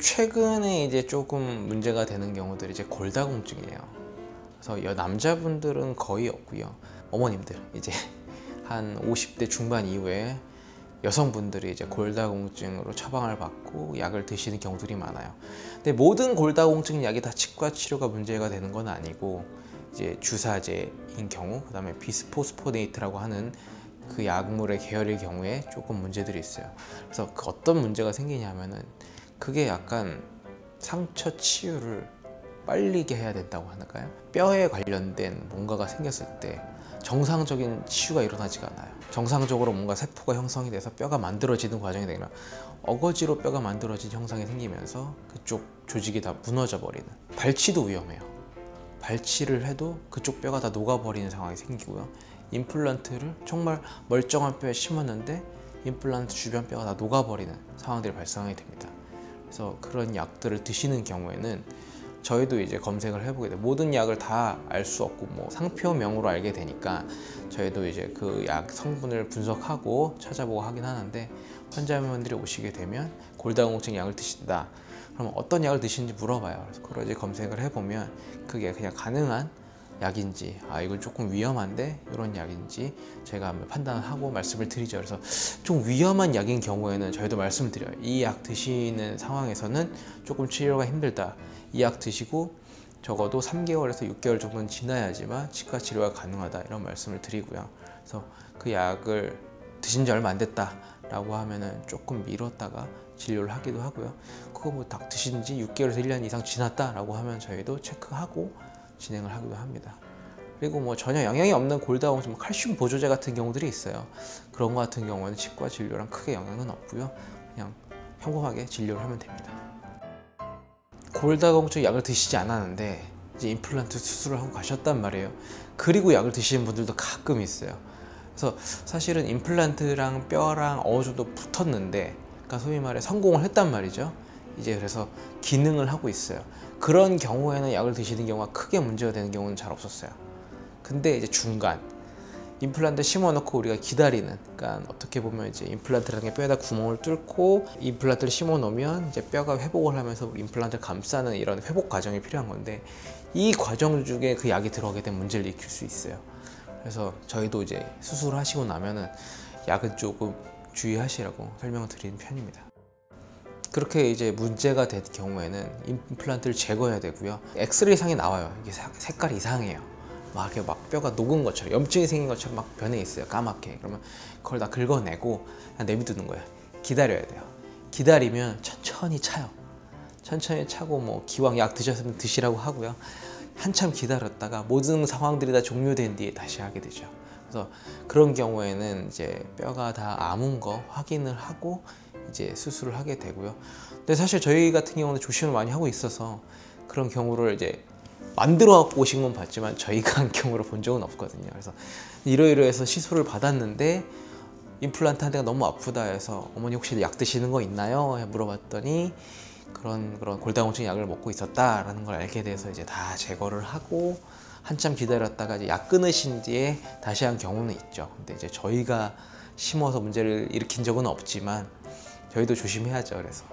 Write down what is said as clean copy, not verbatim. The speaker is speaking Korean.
최근에 이제 조금 문제가 되는 경우들이 이제 골다공증이에요. 그래서 남자분들은 거의 없고요. 어머님들 이제 한 50대 중반 이후에 여성분들이 이제 골다공증으로 처방을 받고 약을 드시는 경우들이 많아요. 근데 모든 골다공증 약이 다 치과 치료가 문제가 되는 건 아니고, 이제 주사제인 경우, 그 다음에 비스포스포네이트라고 하는 그 약물의 계열의 경우에 조금 문제들이 있어요. 그래서 그 어떤 문제가 생기냐면은, 그게 약간 상처 치유를 빨리게 해야 된다고 하나요? 뼈에 관련된 뭔가가 생겼을 때 정상적인 치유가 일어나지가 않아요. 정상적으로 뭔가 세포가 형성이 돼서 뼈가 만들어지는 과정이 되면 어거지로 뼈가 만들어진 형상이 생기면서 그쪽 조직이 다 무너져 버리는. 발치도 위험해요. 발치를 해도 그쪽 뼈가 다 녹아버리는 상황이 생기고요. 임플란트를 정말 멀쩡한 뼈에 심었는데 임플란트 주변 뼈가 다 녹아버리는 상황들이 발생하게 됩니다. 그래서 그런 약들을 드시는 경우에는 저희도 이제 검색을 해보게 돼요. 모든 약을 다 알 수 없고 뭐 상표명으로 알게 되니까 저희도 이제 그 약 성분을 분석하고 찾아보고 하긴 하는데, 환자분들이 오시게 되면 골다공증 약을 드신다 그러면 어떤 약을 드시는지 물어봐요. 그래서 그걸 이제 검색을 해보면 그게 그냥 가능한 약인지, 이건 조금 위험한데 이런 약인지 제가 한번 판단을 하고 말씀을 드리죠. 그래서 좀 위험한 약인 경우에는 저희도 말씀을 드려요. 이 약 드시는 상황에서는 조금 치료가 힘들다. 이 약 드시고 적어도 3개월에서 6개월 정도는 지나야지만 치과 치료가 가능하다, 이런 말씀을 드리고요. 그래서 그 약을 드신 지 얼마 안 됐다 라고 하면은 조금 미뤘다가 진료를 하기도 하고요. 그거 뭐 딱 드신 지 6개월에서 1년 이상 지났다 라고 하면 저희도 체크하고 진행을 하기도 합니다. 그리고 뭐 전혀 영향이 없는 골다공증, 칼슘 보조제 같은 경우들이 있어요. 그런 거 같은 경우는 치과 진료랑 크게 영향은 없고요. 그냥 평범하게 진료를 하면 됩니다. 골다공증 약을 드시지 않았는데 이제 임플란트 수술을 하고 가셨단 말이에요. 그리고 약을 드시는 분들도 가끔 있어요. 그래서 사실은 임플란트랑 뼈랑 어느 정도 붙었는데, 그러니까 소위 말해 성공을 했단 말이죠. 이제 그래서 기능을 하고 있어요. 그런 경우에는 약을 드시는 경우가 크게 문제가 되는 경우는 잘 없었어요. 근데 이제 중간 임플란트 심어놓고 우리가 기다리는, 그러니까 어떻게 보면 이제 임플란트라는 게 뼈에다 구멍을 뚫고 임플란트를 심어놓으면 이제 뼈가 회복을 하면서 임플란트를 감싸는 이런 회복 과정이 필요한 건데, 이 과정 중에 그 약이 들어가게 되면 문제를 일으킬 수 있어요. 그래서 저희도 이제 수술을 하시고 나면은 약은 조금 주의하시라고 설명을 드리는 편입니다. 그렇게 이제 문제가 된 경우에는 임플란트를 제거해야 되고요. 엑스레이 상에 나와요. 이게 색깔이 이상해요. 막 이렇게 막 뼈가 녹은 것처럼, 염증이 생긴 것처럼 막 변해 있어요. 까맣게. 그러면 그걸 다 긁어내고 그냥 내비두는 거예요. 기다려야 돼요. 기다리면 천천히 차요. 천천히 차고, 뭐 기왕 약 드셨으면 드시라고 하고요. 한참 기다렸다가 모든 상황들이 다 종료된 뒤에 다시 하게 되죠. 그래서 그런 경우에는 이제 뼈가 다 아문 거 확인을 하고 이제 수술을 하게 되고요. 근데 사실 저희 같은 경우는 조심을 많이 하고 있어서 그런 경우를 이제 만들어 갖고 오신 건 봤지만 저희가 한 경우를 본 적은 없거든요. 그래서 이러이러해서 시술을 받았는데 임플란트 한 대가 너무 아프다 해서 어머니 혹시 약 드시는 거 있나요? 물어봤더니 그런 골다공증 약을 먹고 있었다라는 걸 알게 돼서 이제 다 제거를 하고 한참 기다렸다가 이제 약 끊으신 뒤에 다시 한 경우는 있죠. 근데 이제 저희가 심어서 문제를 일으킨 적은 없지만 저희도 조심해야죠. 그래서